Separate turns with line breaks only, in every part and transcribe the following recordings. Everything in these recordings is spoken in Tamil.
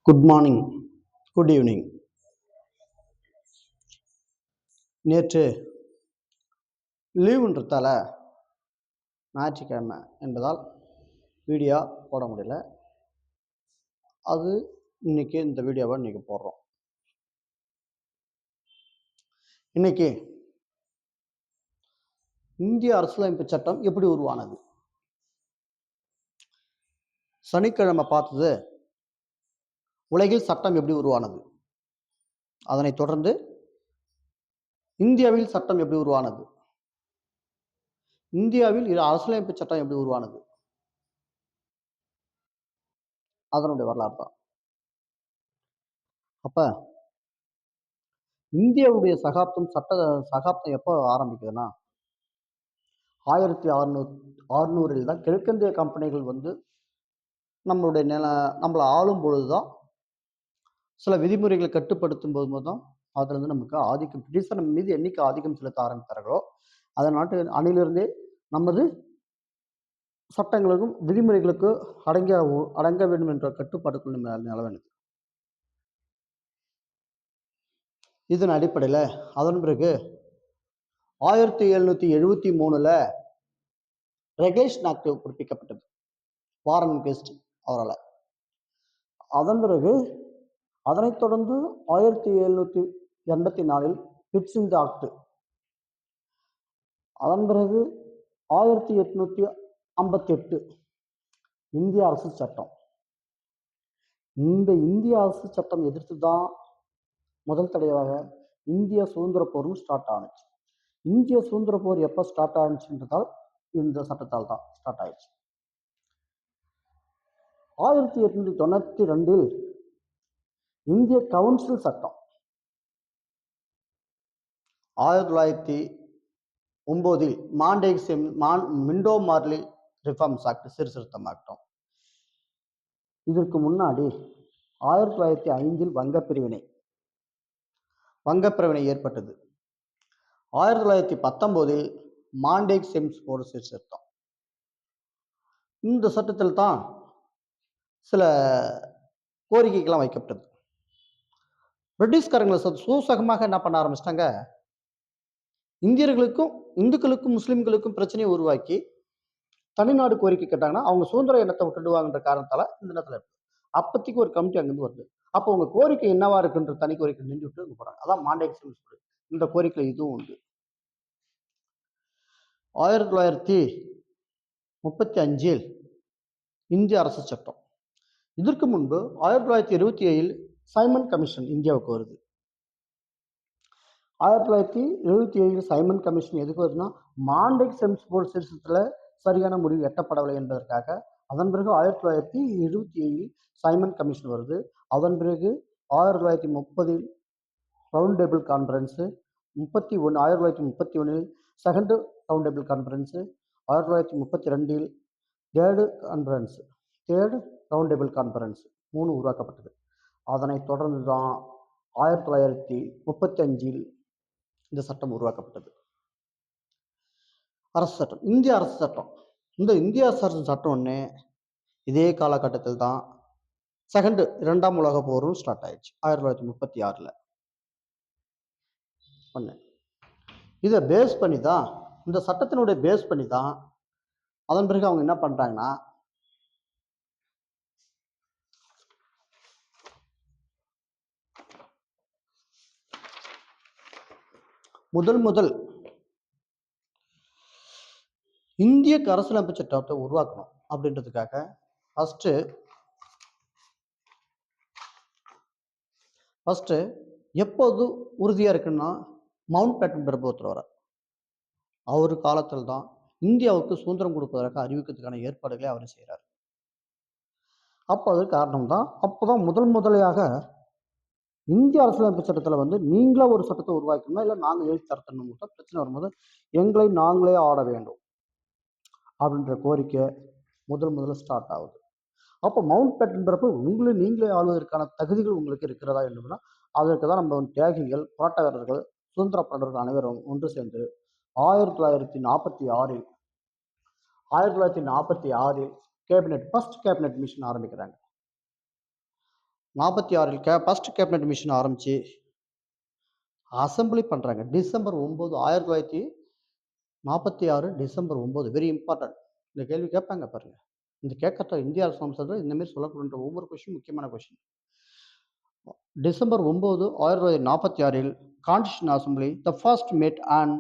Good morning, good evening. நேற்று லீவுன்றதால ஞாயிற்றுக்கிழமை என்பதால் வீடியோ போட முடியல. அது இன்னைக்கு இந்த வீடியோவை இன்னைக்கு போடுறோம். இன்னைக்கு இந்திய அரசியலமைப்பு சட்டம் எப்படி உருவானது? சனிக்கிழமை பார்த்தது உலகில் சட்டம் எப்படி உருவானது. அதனைத் தொடர்ந்து இந்தியாவில் சட்டம் எப்படி உருவானது, இந்தியாவில் அரசியலமைப்பு சட்டம் எப்படி உருவானது, அதனுடைய வரலாறு தான். அப்ப இந்தியாவுடைய சகாப்தம் எப்போ ஆரம்பிக்குதுன்னா 1600 தான் கிழக்கிந்திய கம்பெனிகள் நம்மளை ஆளும் பொழுதுதான் சில விதிமுறைகளை கட்டுப்படுத்தும் போது தான் அதுல நமக்கு ஆதிக்கம், பிரிட்டிஷர் நம்ம மீது என்னைக்கு ஆதிக்கம் செலுத்த ஆரம்பித்தார்களோ அந்த நாட்டு அணிலிருந்தே நமது சட்டங்களுக்கும் விதிமுறைகளுக்கு அடங்க வேண்டும் என்ற கட்டுப்பாடுக்குள் நிலவனது. இதன் அடிப்படையில் அதன் பிறகு 1773 ரெகுலேஷன் ஆக்ட் பிறப்பிக்கப்பட்டது வாரன் கெஸ்ட் அவரால். அதன் பிறகு அதனைத் தொடர்ந்து 1784 பிட்ஸ் ஆக்ட், அதன் பிறகு 1858 இந்திய அரசு சட்டம். இந்த இந்திய அரசு சட்டம் எதிர்த்து தான் முதல் தடவையாக இந்திய சுதந்திர போரும் ஸ்டார்ட் ஆனிச்சு. இந்திய சுதந்திர போர் எப்போ ஸ்டார்ட் ஆனிச்சுன்றதால் இந்த சட்டத்தால் தான் ஸ்டார்ட் ஆயிடுச்சு. 1892 இந்திய கவுன்சில் சட்டம், 1909 மிண்டோ மார்லி ரிஃபார்ம்ஸ் ஆக்ட் சீர்திருத்தம் ஆக்டம். இதற்கு முன்னாடி 1905 வங்கப்பிரிவினை ஏற்பட்டது. 1919 மாண்டேக் செம்ஸ் போர் சீர்திருத்தம். இந்த சட்டத்தில் தான் சில கோரிக்கைகள்லாம் வைக்கப்பட்டது. பிரிட்டிஷ்காரங்களை சூசகமாக என்ன பண்ண ஆரம்பிச்சிட்டாங்க, இந்தியர்களுக்கும் இந்துக்களுக்கும் முஸ்லிம்களுக்கும் பிரச்சனையை உருவாக்கி தனிநாடு கோரிக்கை கேட்டாங்கன்னா அவங்க சுதந்திர எண்ணத்தை விட்டுடுவாங்கன்ற காரணத்தால இந்த நேரத்தில் இருக்கு. அப்பத்திக்கு ஒரு கமிட்டி அங்கிருந்து வருது. அப்போ உங்க கோரிக்கை என்னவா இருக்குன்ற தனி கோரிக்கை நின்று விட்டு போறாங்க. அதான் மாண்டேக் செம்ஸ். இந்த கோரிக்கை இதுவும் உண்டு. 1935 இந்திய அரசு சட்டம். இதற்கு முன்பு 1927 சைமன் கமிஷன் இந்தியாவுக்கு வருது. 1977 சைமன் கமிஷன் எதுக்கு வருதுன்னா, மாண்டேக் செம்ஸ் போர் சீர்திருத்தத்துல சரியான முடிவு எட்டப்படவில்லை என்பதற்காக. அதன் பிறகு 1927 சைமன் கமிஷன் வருது. அதன் பிறகு 1930 round table conference, 1931 second round table conference, 1932 third round table conference 3 உருவாக்கப்பட்டது. அதனைத் தொடர்ந்து தான் 1935 இந்த சட்டம் உருவாக்கப்பட்டது. அரசு சட்டம், இந்திய அரசு சட்டம். இந்த இந்திய அரசு சட்டம் ஒன்று இதே காலகட்டத்தில் தான் இரண்டாம் உலக போரும் ஸ்டார்ட் ஆயிடுச்சு 1936. இதை பேஸ் பண்ணி தான், இந்த சட்டத்தினுடைய பேஸ் பண்ணி தான் அதன் பிறகு அவங்க என்ன பண்றாங்கன்னா, முதல் இந்திய அரசியலமைப்பு சட்டத்தை உருவாக்கணும் அப்படின்றதுக்காக ஃபர்ஸ்ட் எப்போது உறுதியா இருக்குன்னா, மவுண்ட் பேட்டன் பிரபு ஒருத்தர் அவர் காலத்தில் தான் இந்தியாவுக்கு சுதந்திரம் கொடுப்பதற்காக அறிவிக்கிறதுக்கான ஏற்பாடுகளை அவர் செய்கிறார். அப்போ அது காரணம் தான். அப்போதான் முதலையாக இந்திய அரசியலமைப்பு சட்டத்தில் நீங்களே ஒரு சட்டத்தை உருவாக்கணும், இல்லை நாங்கள் எழுதி தரத்தணும், பிரச்சனை வரும்போது எங்களை நாங்களே ஆட வேண்டும் அப்படின்ற கோரிக்கை முதல்ல ஸ்டார்ட் ஆகுது. அப்போ மவுண்ட் பேட்டன் பிறப்பு நீங்களே ஆளுவதற்கான தகுதிகள் உங்களுக்கு இருக்கிறதா என்னன்னா, அதற்கு தான் நம்ம தியாகிகள், போராட்டக்காரர்கள், சுதந்திர போராட்டர்கள் அனைவரும் ஒன்று சேர்ந்து 1946 கேபினெட், ஃபர்ஸ்ட் கேபினெட் மிஷன் ஆரம்பிக்கிறாங்க. 46 ஃபர்ஸ்ட் கேபினட் மிஷன் ஆரம்பிச்சு அசெம்பிளி பண்றாங்க. December 9 1946 December 9 very important. இந்த கேள்வி கேட்பாங்க பாருங்க. இந்த கேட்கறத இந்திய அரசாங்கத்துல இந்த மாதிரி சொல்லப்படுகின்ற ஒவ்வொரு கொஸ்டின் முக்கியமான question. December 9 1946 constitution assembly the first met and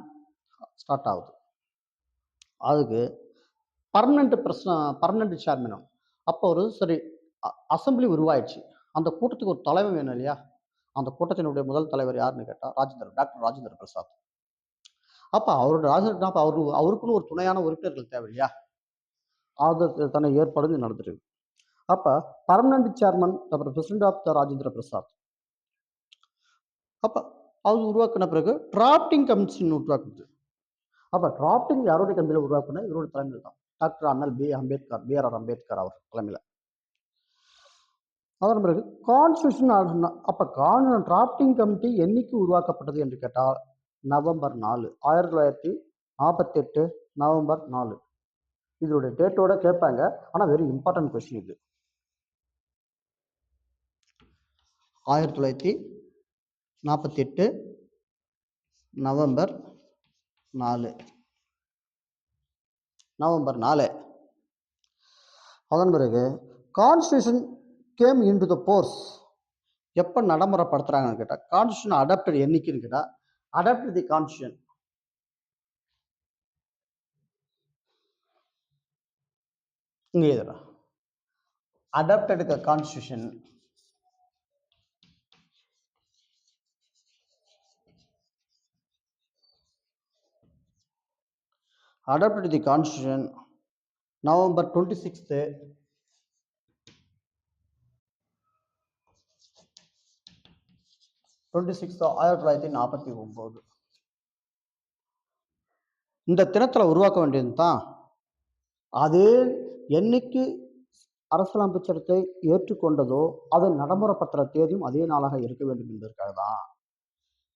start ஆகுது. அதுக்கு பர்மனன்ட் சேர்மனும் அப்போ ஒரு சரி அசெம்பிளி உருவாயிடுச்சு. அந்த கூட்டத்துக்கு ஒரு தலைமை வேணும் இல்லையா? அந்த கூட்டத்தினுடைய முதல் தலைவர் யாருன்னு கேட்டா டாக்டர் ராஜேந்திர பிரசாத். அப்ப அவருக்குன்னு ஒரு துணையான உறுப்பினர்கள் தேவை இல்லையா? அதற்கான ஏற்பாடு நடந்துட்டு இருக்கு. அப்ப permanent chairman president of the Rajendra Prasad. அப்ப அது உருவாக்கின பிறகு டிராப்டிங் கமிஷன் உருவாக்குது. அப்ப டிராப்டிங் யாருடைய கமிட்டியில உருவாக்குனா இவருடைய தலைமையில் தான். டாக்டர் அண்ணல் பி.ஆர். அம்பேத்கர் அவர் தலைமையில். அதன் பிறகு கான்ஸ்டியூஷன். அப்ப டிராப்டிங் கமிட்டி என்னைக்கு உருவாக்கப்பட்டது என்று கேட்டால் நவம்பர் 4 1948 நவம்பர் 4. இதோட டேட்டோட கேட்பாங்க. ஆனா வெரி இம்பார்ட்டன்ட் கொஸ்டின் இது. 1948 நவம்பர் 4. அதன் பிறகு constitution game into the force எப்போ நடைமுறைப்படுத்துறாங்கன்னு கேட்டால் கான்ஸ்டியூஷன் அடாப்டட் என்னைக்குன்னு கேட்டால் அடாப்ட் தி கான்ஸ்டியூஷன் இங்கே எழுதுறேன். adopted the constitution November 26th 1949. இந்த தினத்தில் உருவாக்க வேண்டியது தான். அதே என்னைக்கு அரசியலமைப்பு சட்டத்தை ஏற்றுக்கொண்டதோ அது நடைமுறைப்படுத்துகிற தேதியும் அதே நாளாக இருக்க வேண்டும் என்பதற்காக தான்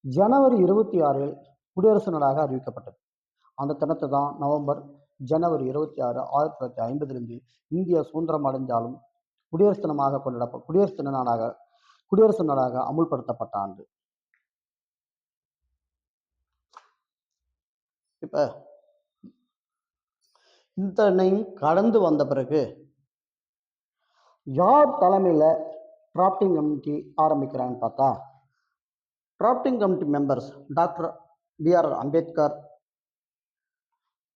ஜனவரி 26 குடியரசு நாளாக அறிவிக்கப்பட்டது. அந்த தினத்தை தான் ஜனவரி 26 1950 இந்தியா சுதந்திரம் அடைந்தாலும் குடியரசு தினமாக குடியரசு நாடாக அமுல்படுத்தப்பட்ட ஆண்டு. இப்ப இந்த கடந்து வந்த பிறகு யார் தலைமையில டிராப்டிங் கமிட்டி ஆரம்பிக்கிறான்னு பார்த்தா drafting committee members doctor B.R.. Ambedkar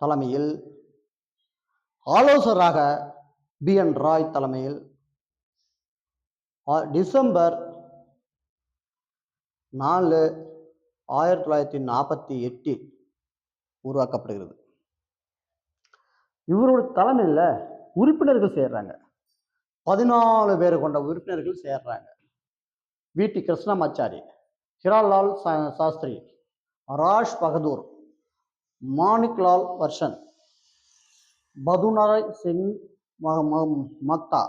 தலைமையில், ஆலோசகராக பி.என். ராய் தலைமையில் டிசம்பர் 4 1948 உருவாக்கப்படுகிறது. இவருடைய தலைமையில் உறுப்பினர்கள் சேர்றாங்க. 14 பேர் கொண்ட உறுப்பினர்கள் சேர்றாங்க. வி.டி. கிருஷ்ணமாச்சாரி, ஹிராலால் சாஸ்திரி, ராஷ் பகதூர், மாணிக்லால் வர்ஷன், பதுநாராய் சிங் மக்தா,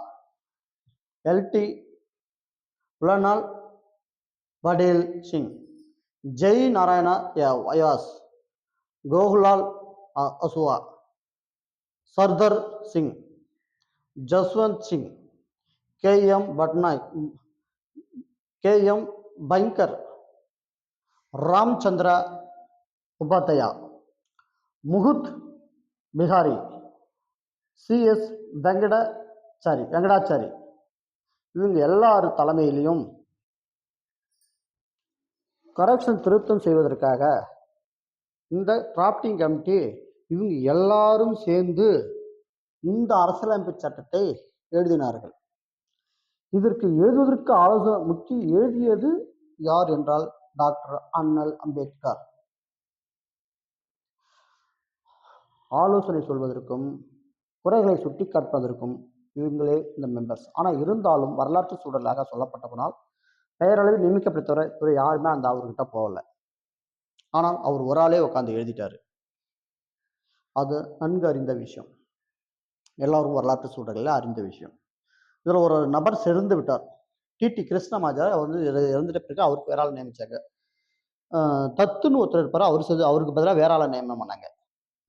எல்.டி. உலனால் படேல் சிங், ஜெய் நாராயணா வயாஸ், கோகுலால் அசுவா, சர்தர் சிங், ஜஸ்வந்த் சிங், கே.எம். பட்நாயக், கே.எம். பங்கர், ராம்சந்திரா உபாத்யா, முகுத் பிஹாரி, சி.எஸ். வெங்கடாச்சாரி இவங்க எல்லாரும் தலைமையிலையும் கரெக்ஷன் திருத்தம் செய்வதற்காக இந்த டிராப்டிங் கமிட்டி இவங்க எல்லாரும் சேர்ந்து இந்த அரசியலமைப்பு சட்டத்தை எழுதினார்கள். இதற்கு எழுதுவதற்கு எழுதியது யார் என்றால் டாக்டர் அண்ணல் அம்பேத்கர். ஆலோசனை சொல்வதற்கும் குறைகளை சுட்டி காட்பதற்கும் இவங்களே இந்த மெம்பர்ஸ். ஆனால் இருந்தாலும் வரலாற்று சூழலாக சொல்லப்பட்டபோனால் பெயரளவில் நியமிக்கப்பட்ட யாருமே அந்த அவர்கிட்ட போகல. ஆனால் அவர் ஒரு ஆளே உட்காந்து எழுதிட்டாரு. அது நன்கு அறிந்த விஷயம், எல்லாரும் வரலாற்று சூழலில் அறிந்த விஷயம். இதில் ஒரு நபர் செறிந்து விட்டார். டி.டி. கிருஷ்ணமாச்சாரி இறந்துட்ட பிறகு அவருக்கு வேற ஆள் நியமிச்சாங்க. தத்துன்னு ஒருத்தர் இருப்பார், அவருக்கு பதிலாக வேற ஆளை நியமனம் பண்ணாங்க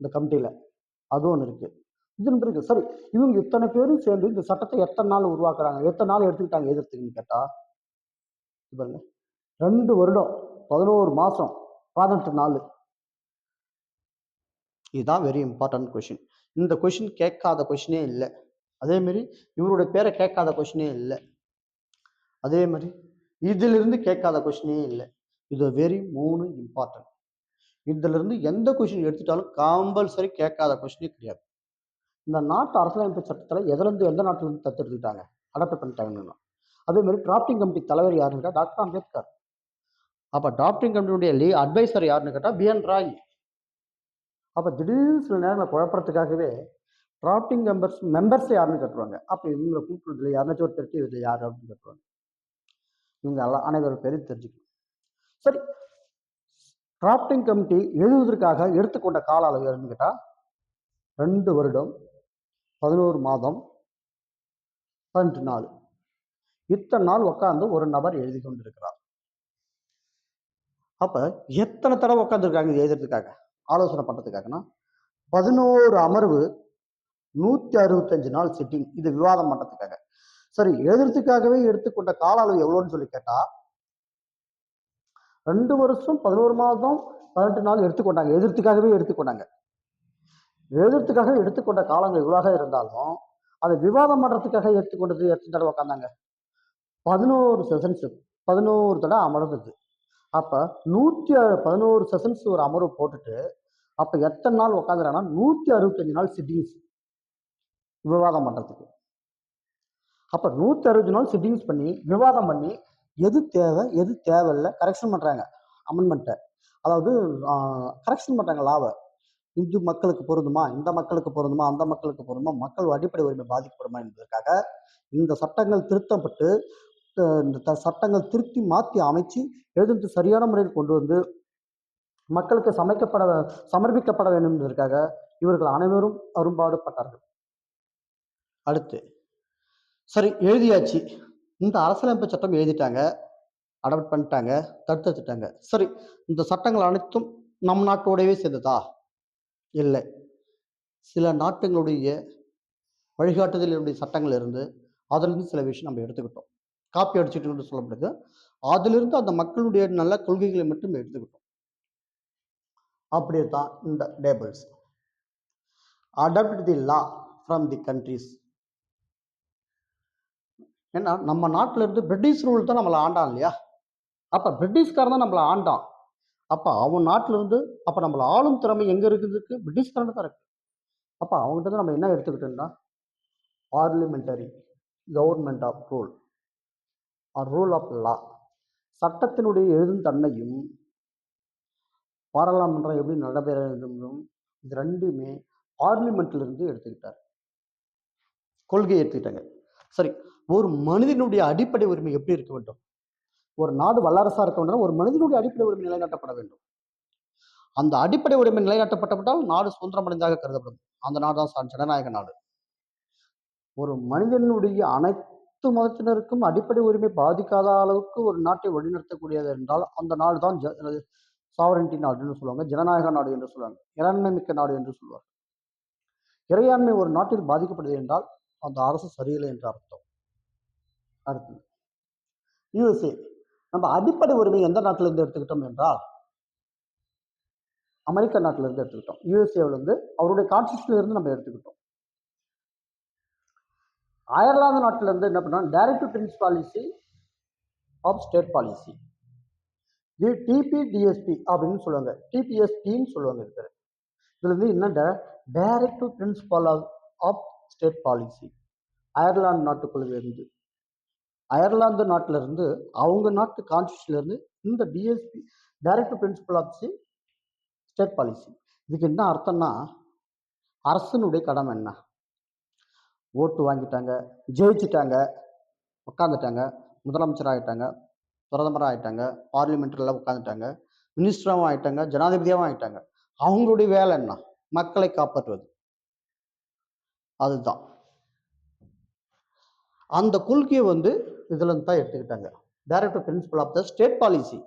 இந்த கமிட்டியில். அது ஒன்று இருக்கு. இதன் பிறகு சரி, இவங்க இத்தனை பேரும் சேர்ந்து இந்த சட்டத்தை எத்தனை நாள் உருவாக்குறாங்க, எத்தனை நாள் எடுத்துக்கிட்டாங்க எதிர்த்துக்குன்னு கேட்டா பாருங்க, 2 வருடம் 11 மாசம் 18 நாள். இதுதான் வெரி இம்பார்ட்டன்ட் கொஸ்டின். இந்த கொஸ்டின் கேட்காத கொஸ்டினே இல்லை. அதே மாதிரி இவருடைய பேரை கேட்காத கொஸ்டினே இல்லை. அதே மாதிரி இதிலிருந்து கேட்காத கொஸ்டினே இல்லை. இது வெரி 3 இம்பார்ட்டன்ட். இதுல இருந்து எந்த கொஸ்டின் எடுத்துட்டாலும் கம்பல்சரி கேட்காத கொஸ்டினே கிடையாது. இந்த நாட்டு அரசியலமைப்பு சட்டத்துல எதுல இருந்து எந்த நாட்டுல இருந்து தத்தெடுத்துக்கிட்டாங்க, அடாப்ட் பண்ணிட்டாங்கன்னா. அதே மாதிரி டிராப்டிங் கமிட்டி தலைவர் யாருன்னு கேட்டா டாக்டர் அம்பேத்கர். அப்ப டிராப்டிங் கமிட்டியுடைய அட்வைசர் யாருன்னு கேட்டா BN ராய். அப்ப திடீர்னு சில நேரங்களை குழப்பறதுக்காகவே டிராப்டிங் மெம்பர்ஸ் யாருன்னு கட்டுவாங்க. அப்ப இவங்களை கூப்பிடுறதுல யாருனாச்சும் ஒரு தெரிஞ்சு இதுல யாரு அப்படின்னு கட்டுவாங்க. இவங்க எல்லாம் அனைவரும் பேரும் தெரிஞ்சுக்கணும். சரி, டிராப்டிங் கமிட்டி எழுதுவதற்காக எடுத்துக்கொண்ட கால அளவு எதுன்னு கேட்டா 2 வருடம் 11 மாதம் 18 நாள். இத்தனை நாள் உட்கார்ந்து ஒரு நபர் எழுதி கொண்டிருக்கிறார். அப்ப எத்தனை தடவை உட்காந்துருக்காங்க இது எழுதுறதுக்காக, ஆலோசனை பண்றதுக்காகனா 11 அமர்வு 165 நாள் சிட்டிங், இது விவாதம் பண்றதுக்காக. சரி, எழுதுறதுக்காகவே எடுத்துக்கொண்ட கால அளவு எவ்வளோன்னு சொல்லி கேட்டா 2 வருஷம் 11 மாதம் 18 நாள் எடுத்துக்கொண்டாங்க. எழுதுறதுக்காகவே எடுத்துக்கொண்டாங்க. எழுதுறதுக்காக எடுத்துக்கொண்ட காலங்கள் இவ்வளவாக இருந்தாலும் அதை விவாதம் பண்றதுக்காக எடுத்துக்கொண்டது எத்தனை தடவை உட்காந்தாங்க? 11 செஷன்ஸ், 11 தடவை அமர்ந்தது. அப்ப 111 செஷன்ஸ் ஒரு அமர்வு போட்டுட்டு அப்ப எத்தனை நாள் உட்காந்துறாங்கன்னா 165 நாள் சிட்டிங்ஸ் விவாதம் பண்றதுக்கு. அப்ப 160 நாள் சிட்டிங்ஸ் பண்ணி விவாதம் பண்ணி எது தேவை எது தேவையில்லை கரெக்ஷன் பண்றாங்க. அமெண்ட்மெண்ட்டை, அதாவது கரெக்ஷன் பண்றாங்க லாவை. இந்து மக்களுக்கு பொருந்துமா, இந்த மக்களுக்கு பொருந்துமா, அந்த மக்களுக்கு பொருந்துமா, மக்கள் அடிப்படை உரிமை பாதிக்கப்படுமா என்பதற்காக இந்த சட்டங்கள் திருத்தப்பட்டு இந்த சட்டங்கள் திருத்தி மாற்றி அமைச்சு எழுதுறது சரியான முறையில் கொண்டு வந்து மக்களுக்கு சமர்ப்பிக்கப்பட வேண்டும் என்பதற்காக இவர்கள் அனைவரும் அரும்பாடுபட்டார்கள். அடுத்து சரி, எழுதியாச்சு. இந்த அரசியலமைப்பு சட்டம் எழுதிட்டாங்க, அடாப்ட் பண்ணிட்டாங்க, தடுத்துட்டாங்க. சரி, இந்த சட்டங்கள் அனைத்தும் நம் நாட்டோடவே சேர்ந்ததா? இல்லை. சில நாட்டுகளுடைய வழிகாட்டுதலுடைய சட்டங்கள் இருந்து அதிலிருந்து சில விஷயம் நம்ம எடுத்துக்கிட்டோம். காப்பி அடிச்சுட்டு சொல்லப்படுது. அதிலிருந்து அந்த மக்களுடைய நல்ல கொள்கைகளை மட்டும் எடுத்துக்கிட்டோம். அப்படியே தான் இந்த tables. Adopt the law from the countries. ஏன்னா நம்ம நாட்டில இருந்து பிரிட்டிஷ் ரூல் தான் நம்மளை ஆண்டான் இல்லையா? அப்ப பிரிட்டிஷ்காரன் தான் நம்மளை ஆண்டான். அப்ப அவன் நாட்டில இருந்து அப்ப நம்மளை ஆளும் திறமை எங்க இருக்குதுக்கு? பிரிட்டிஷ்காரன் தான் இருக்கு. அப்ப அவங்ககிட்ட தான் நம்ம என்ன எடுத்துக்கிட்டோம்னா parliamentary government of rule or rule of law. சட்டத்தினுடைய எழுதும் தன்மையும் பாராளுமன்றம் எப்படி நடைபெற வேண்டும், இது ரெண்டுமே பார்லிமெண்ட்ல இருந்து எடுத்துக்கிட்டார், கொள்கையை எடுத்துக்கிட்டாங்க. சரி, ஒரு மனிதனுடைய அடிப்படை உரிமை எப்படி இருக்க வேண்டும்? ஒரு நாடு வல்லரசா இருக்க வேண்டும், ஒரு மனிதனுடைய அடிப்படை உரிமை நிலைநாட்டப்பட வேண்டும். அந்த அடிப்படை உரிமை நிலைநாட்டப்பட்டப்பட்டால் நாடு சுதந்திரம் அடைந்ததாக கருதப்படும். அந்த நாடு தான் ஜனநாயக நாடு. ஒரு மனிதனுடைய அனைத்து மதத்தினருக்கும் அடிப்படை உரிமை பாதிக்காத அளவுக்கு ஒரு நாட்டை வழிநடத்தக்கூடியது என்றால் அந்த நாடு தான் சாவரன்டி நாடு என்று சொல்லுவாங்க, ஜனநாயக நாடு என்று சொல்லுவாங்க, இறையாண்மை மிக்க நாடு என்று சொல்லுவாங்க. இறையாண்மை ஒரு நாட்டில் பாதிக்கப்படுது என்றால் அந்த அரசு சரியில்லை என்று அர்த்தம். அடுத்து யுஎஸ்ஏ. நம்ம அடிப்படை உரிமை எந்த நாட்டில இருந்து எடுத்துக்கிட்டோம் என்றால் அமெரிக்க நாட்டில இருந்து எடுத்துக்கிட்டோம். யுஎஸ்ஏல இருந்து அவருடைய கான்ஸ்டிடியூஷன்ல இருந்து நம்ம எடுத்துக்கிட்டோம். அயர்லாந்து நாட்டில இருந்து என்ன பண்ணா direct prince policy of state policy, இது டிபிடிஎஸ்பி அப்படின்னு சொல்லுவாங்க, டிபிஎஸ்பின்னு சொல்லுவாங்க. இதுல இருந்து என்னண்ட direct principal of state policy Ireland நாட்டுக்குள்ள இருந்து, அயர்லாந்து நாட்டில இருந்து அவங்க நாட்டு கான்ஸ்டிடியூஷன்ல இருந்து இந்த DSP direct principal of state policy. இதுக்கு என்ன அர்த்தம்னா அரசனுடைய கடமை என்ன? ஓட்டு வாங்கிட்டாங்க, ஜெயிச்சுட்டாங்க, உட்காந்துட்டாங்க, முதலமைச்சர் ஆகிட்டாங்க, பிரதமராக ஆகிட்டாங்க, பார்லிமெண்ட்ல உட்காந்துட்டாங்க, மினிஸ்டராகவும் ஆகிட்டாங்க, ஜனாதிபதியாகவும் ஆகிட்டாங்க. அவங்களுடைய வேலை என்ன? மக்களை காப்பாற்றுவது. அதுதான் அந்த கொள்கையை இதுல இருந்து தான் எடுத்துக்கிட்டாங்க, direct principal of the state policy.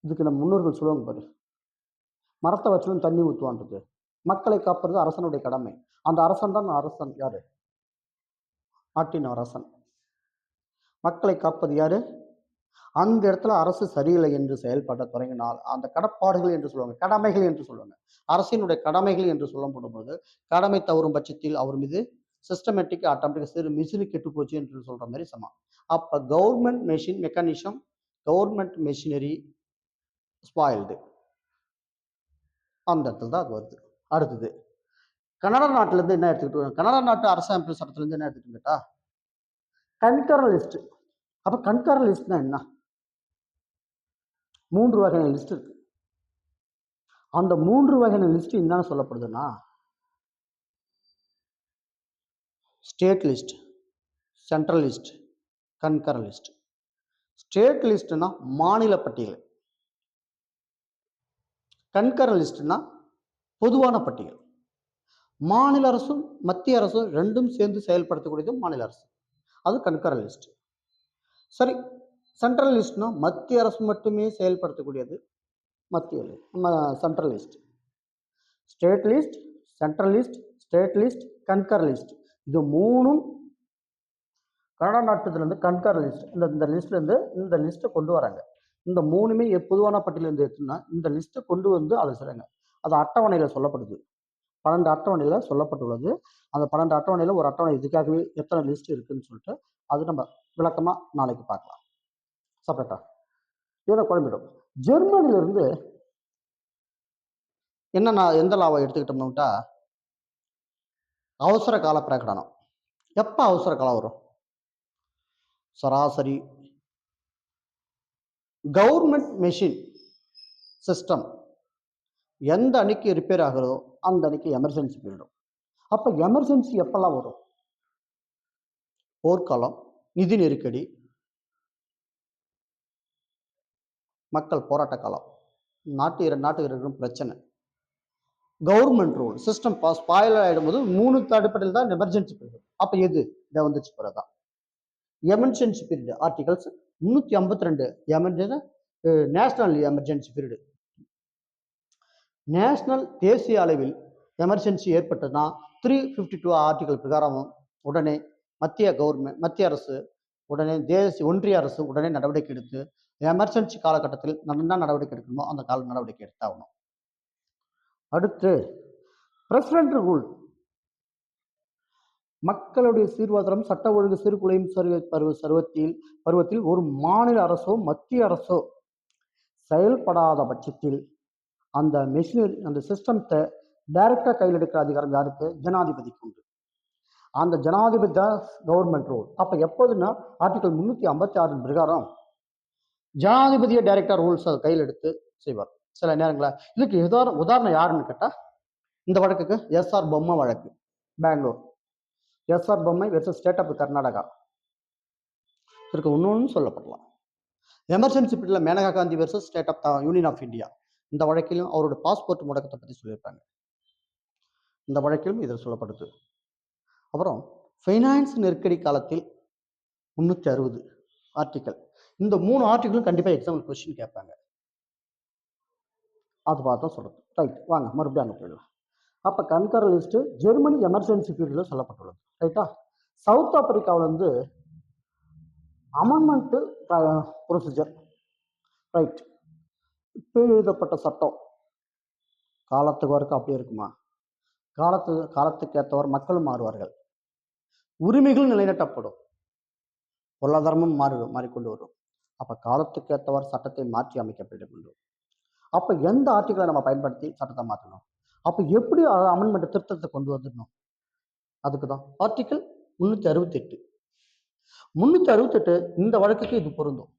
இதுக்கு நம்ம முன்னோர்கள் சொல்லுவாங்க பாரு, மரத்தை வச்சுலும் தண்ணி ஊற்றுவான்றது மக்களை காப்பது அரசனுடைய கடமை. அந்த அரசன் தான் அரசன் யாரு? நாட்டின் அரசன். மக்களை காப்பது யாரு? அந்த இடத்துல அரசு சரியில்லை என்று செயல்பட தொடங்கினால் அந்த கடப்பாடுகள் என்று சொல்லுவாங்க, கடமைகள் என்று சொல்லுவாங்க. அரசினுடைய கடமைகள் என்று சொல்லப்படும் போது கடமை தவறும் பட்சத்தில் அவர் மீது சிஸ்டமேட்டிக் ஆட்டோமேட்டிக் சிறு மிஷினு கெட்டு போச்சு என்று சொல்ற மாதிரி சமம். அப்ப government machine mechanism, government machinery spoiled, அந்த இடத்துல தான் அது வருது. அடுத்தது கனடா நாட்டுல இருந்து என்ன எடுத்துக்கிட்டு, கனடா நாட்டு அரசமைப்பு சட்டத்துல இருந்து என்ன எடுத்துக்கிட்டு கேட்டா கன்கரன் லிஸ்ட். அப்ப கன்கரன் லிஸ்ட்னா என்ன? 3 வகையான லிஸ்ட் இருக்கு. அந்த 3 வகையான லிஸ்ட் என்னன்னு சொல்லப்படுதுன்னா state list, central list, concurrent list. State லிஸ்ட்னா மாநில பட்டியல், கன்கரன் லிஸ்ட்னா பொதுவான பட்டியல். மாநில அரசும் மத்திய அரசும் ரெண்டும் சேர்ந்து செயல்படுத்தக்கூடியது மாநில அரசு, அது கன்கரன் லிஸ்ட். சரி, சென்ட்ரல் லிஸ்ட்னா மத்திய அரசு மட்டுமே செயல்படுத்தக்கூடியது மத்திய central list. State list, central list, state list, concur list, இது மூணும் கனடா நாட்டுலேருந்து கன்கர் லிஸ்ட், இந்த லிஸ்ட்லேருந்து இந்த லிஸ்ட்டை கொண்டு வராங்க. இந்த மூணுமே பொதுவான பட்டியலேருந்து எடுத்துன்னா இந்த லிஸ்ட்டை கொண்டு வந்து அதை செய்றாங்க. அது அட்டவணையில் சொல்லப்படுது. 12 அட்டவணையில் சொல்லப்பட்டுள்ளது. அந்த 12 அட்டவணையில் ஒரு அட்டவணை இதுக்காகவே எத்தனை லிஸ்ட் இருக்குன்னு சொல்லிட்டு அது நம்ம விளக்கமாக நாளைக்கு பார்க்கலாம் செப்பரேட்டா. இதை குழம்பிடும். ஜெர்மனிலிருந்து என்ன எந்த லாவை எடுத்துக்கிட்டோம்னுட்டா அவசர கால பிரகடனம். எப்போ அவசர காலம் வரும்? சராசரி கவர்மெண்ட் மெஷின் சிஸ்டம் எந்த அன்னைக்கு ரிப்பேர் ஆகுறதோ அந்த அன்னைக்கு எமர்ஜென்சி போயிடும். அப்போ எமர்ஜென்சி எப்பெல்லாம் வரும்? போர்க்காலம், நிதி நெருக்கடி, மக்கள் போராட்ட காலம், நாட்டுக்கு இருக்கும் பிரச்சனை, கவர்மெண்ட் ரூல் சிஸ்டம் ஸ்பாயில் ஆகிடும்போது 3 அடிப்படையில் தான் எமர்ஜென்சி பீரியட். அப்போ எது இதை வந்துச்சு பிறதான் emergency period. Articles 352 emergency national emergency period. National தேசிய அளவில் எமர்ஜென்சி ஏற்பட்டதுன்னா 352 ஆர்டிகல் பிரகாரம் உடனே மத்திய அரசு உடனே ஒன்றிய அரசு உடனே நடவடிக்கை எடுத்து எமர்ஜென்சி காலகட்டத்தில் என்ன நடவடிக்கை எடுக்கணுமோ அந்த கால நடவடிக்கை எடுத்தாகணும். அடுத்து பிரசிடென்ட் ரூல். மக்களுடைய சீர்வாதம் சட்ட ஒழுங்கு சீர்குலையும் பருவத்தில் ஒரு மாநில அரசோ மத்திய அரசோ செயல்படாத பட்சத்தில் அந்த மெஷினரி அந்த சிஸ்டத்தை டைரக்டா கையில் எடுக்கிற அதிகாரம் யாருக்கு? ஜனாதிபதிக்கு உண்டு. அந்த ஜனாதிபதி தான் கவர்மெண்ட் ரூல். அப்ப எப்போதுன்னா ஆர்டிகல் 356 பிரகாரம் ஜனாதிபதியை டைரக்டா ரூல்ஸ் கையில் எடுத்து செய்வார் சில நேரங்கள. இதுக்கு உதாரணம் யாருன்னு கேட்டா இந்த வழக்குக்கு எஸ்ஆர் பொம்மை வழக்கு, Bangalore. SR Bommai versus state of Karnataka. இதற்கு இன்னொன்னு சொல்லப்படலாம். எமர்ஜென்சி பீரியட்ல Maneka Gandhi versus state of union of India. இந்த வழக்கிலும் அவரோட பாஸ்போர்ட் முடக்கத்தை பற்றி சொல்லியிருப்பாங்க. இந்த வழக்கிலும் இதில் சொல்லப்படுது. அப்புறம் ஃபைனான்ஸ் நெருக்கடி காலத்தில் 360 ஆர்டிக்கல். இந்த 3 ஆர்டிக்கலும் கண்டிப்பாக எக்ஸாம்பிள் கொஸ்டின் கேட்பாங்க. அது பார்த்தா சொல்றது. ரைட், வாங்க மறுபடியும் அங்கே போயிடலாம். அப்போ கன்கர் லிஸ்ட் ஜெர்மனி எமர்ஜென்சி பீரியடில் சொல்லப்பட்டுள்ளது. ரைட்டா. சவுத் ஆப்பிரிக்காவில் வந்து அமெண்ட்மெண்ட் ப்ரொசீஜர். ரைட். இப்போ எழுதப்பட்ட சட்டம் காலத்துக்கு வரைக்கும் அப்படியே இருக்குமா? காலத்துக்கு ஏற்றவர் மக்களும் மாறுவார்கள், உரிமைகளும் நிலைநாட்டப்படும், பொருளாதாரமும் மாறிக்கொண்டு வரும். அப்ப காலத்துக்கு ஏற்றவர் சட்டத்தை மாற்றி அமைக்கப்படும். அப்ப எந்த ஆர்டிகளை நம்ம பயன்படுத்தி சட்டத்தை மாற்றணும்? அப்ப எப்படி அமெண்ட்மெண்ட் திருத்தத்தை கொண்டு வந்துடணும்? அதுக்குதான் ஆர்டிகல் 368. 368 இந்த வழக்குக்கு இது பொருந்தும்.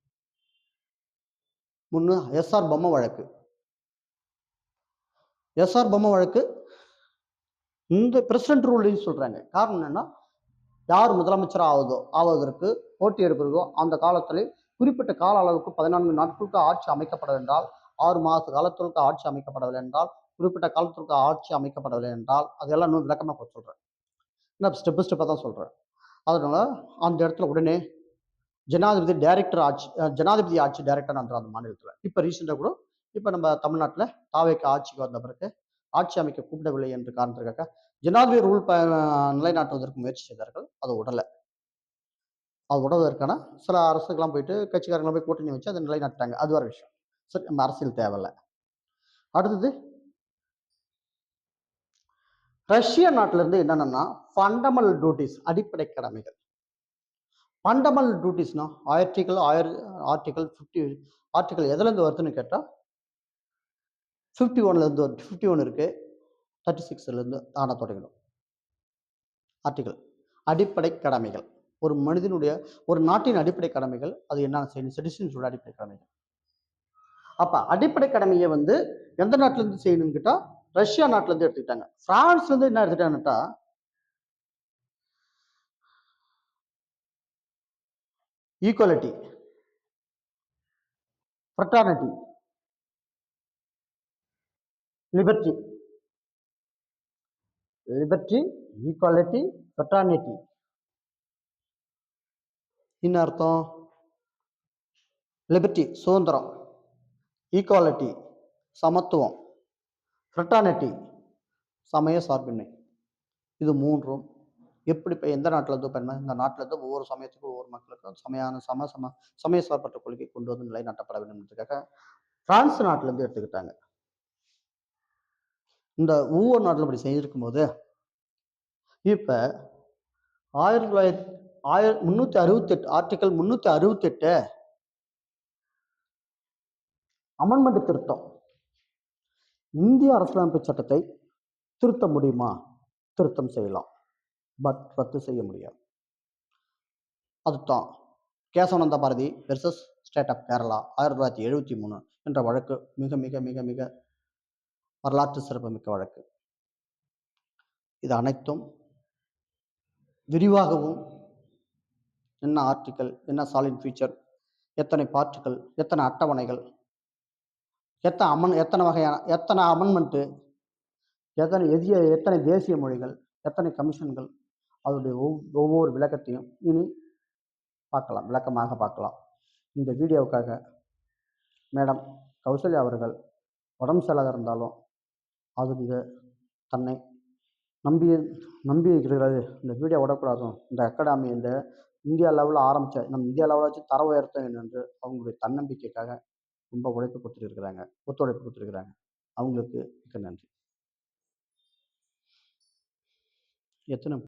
எஸ்ஆர் பொம்மை வழக்கு. எஸ்ஆர் பொம்மை வழக்கு இந்த பிரசிடென்ட் ரூல் சொல்றாங்க. காரணம் என்னன்னா, யார் முதலமைச்சர் ஆவதற்கு போட்டி எடுக்கிறதோ அந்த காலத்தில் குறிப்பிட்ட கால அளவுக்கு 14 நாட்களுக்கு ஆட்சி அமைக்கப்படவில்லை என்றால், 6 மாத காலத்திற்கு ஆட்சி அமைக்கப்படவில்லை என்றால், குறிப்பிட்ட காலத்திற்கு ஆட்சி அமைக்கப்படவில்லை என்றால், அதெல்லாம் இன்னும் விளக்கமாக சொல்றேன். நான் ஸ்டெப்பாக தான் சொல்றேன். அதனால அந்த இடத்துல உடனே ஜனாதிபதி ஆட்சி டைரக்டர் அந்த மாநிலத்தில். இப்போ ரீசெண்டாக கூட இப்போ நம்ம தமிழ்நாட்டில் தாவேக்கு ஆட்சிக்கு வந்த பிறகு ஆட்சி அமைக்க கூப்பிடவில்லை என்ற காரணத்திற்காக ஜனாதிபதி ரூல் நிலைநாட்டுவதற்கு முயற்சி செய்தார்கள். அது உடல. அது உடவதற்கான சில அரசுக்கெல்லாம் போயிட்டு கட்சிக்காரங்களை போய் கூட்டணி வச்சு அதை நிலைநாட்டாங்க. அது வேற விஷயம். சரி, நம்ம அரசியல் தேவையில்ல. அடுத்தது ரஷ்ய நாட்டுல இருந்து என்னன்னா ஃபண்டமெண்டல் டியூட்டிஸ் அடிப்படை கடமைகள். ஃபண்டமெண்டல் டியூட்டிஸ்னா ஆர்டிகல் ஆர்டிகல் 50 ஆர்டிகல் எதுல இருந்து வருதுன்னு கேட்டா 51ல இருந்து 51 இருக்கு. 36ல இருந்து ஆன தொடங்கிடும். ஆர்டிகல் அடிப்படை கடமைகள். ஒரு மனிதனுடைய ஒரு நாட்டின் அடிப்படை கடமைகள் அது என்ன செய்யணும்? சிட்டிசன்ஸோட அடிப்படை கடமைகள். அப்ப அடிப்படை கடமையை வந்து எந்த நாட்டுல இருந்து செய்யணும்னு கேட்டா ரஷ்யா நாட்டுல இருந்து எடுத்துக்கிட்டாங்க. பிரான்ஸ்ல இருந்து என்ன எடுத்துட்டாங்கட்டா equality, fraternity, liberty, liberty, equality, fraternity. என்ன அர்த்தம்? லிபர்ட்டி சுதந்திரம், ஈக்குவாலிட்டி சமத்துவம், ஃப்ரெட்டர்னிட்டி சமய சார்பின்மை. இது மூன்றும் எப்படி இப்போ எந்த நாட்டில் இருந்து பெருமை இந்த நாட்டில் இருந்து ஒவ்வொரு சமயத்துக்கும் ஒவ்வொரு மக்களுக்கும் சமய சார்பற்ற கொள்கை கொண்டு வந்து நிலைநாட்டப்பட வேண்டும் என்பதற்காக பிரான்ஸ் நாட்டிலேருந்து எடுத்துக்கிட்டாங்க. இந்த ஒவ்வொரு நாட்டிலும் இப்படி செய்திருக்கும் போது இப்ப 368 ஆர்டிகல் 368 அமெண்ட்மெண்ட் திருத்தம். இந்திய அரசியலமைப்பு சட்டத்தை திருத்த முடியுமா? திருத்தம் செய்யலாம், பட் ரத்து செய்ய முடியாது. அதுதான் Kesavananda Bharati versus state of Kerala 1973 என்ற வழக்கு. மிக மிக மிக மிக வரலாற்று சிறப்புமிக்க வழக்கு. இது அனைத்தும் விரிவாகவும் என்ன ஆர்டிக்கல், என்ன சாலிட் ஃபீச்சர், எத்தனை பார்ட்டுகள், எத்தனை அட்டவணைகள், எத்தனை வகையான எத்தனை அமெண்ட்மெண்ட்டு, எத்தனை தேசிய மொழிகள், எத்தனை கமிஷன்கள், அதனுடைய ஒவ்வொரு விளக்கத்தையும் இனி பார்க்கலாம், விளக்கமாக பார்க்கலாம். இந்த வீடியோவுக்காக மேடம் கௌசல்யா அவர்கள் உடம்பு சரியாக இருந்தாலும் அதுங்க தன்னை நம்பி இருக்கிறது. இந்த வீடியோ விடக்கூடாதும், இந்த அகாடமி இந்த இந்தியா லெவலில் ஆரம்பித்த நம்ம இந்தியா லெவலில் வச்சு தர உயர்த்த வேண்டும் என்று அவங்களுடைய தன்னம்பிக்கைக்காக ரொம்ப ஒத்துழைப்பு கொடுத்துருக்குறாங்க. அவங்களுக்கு மிக்க நன்றி. எத்தனை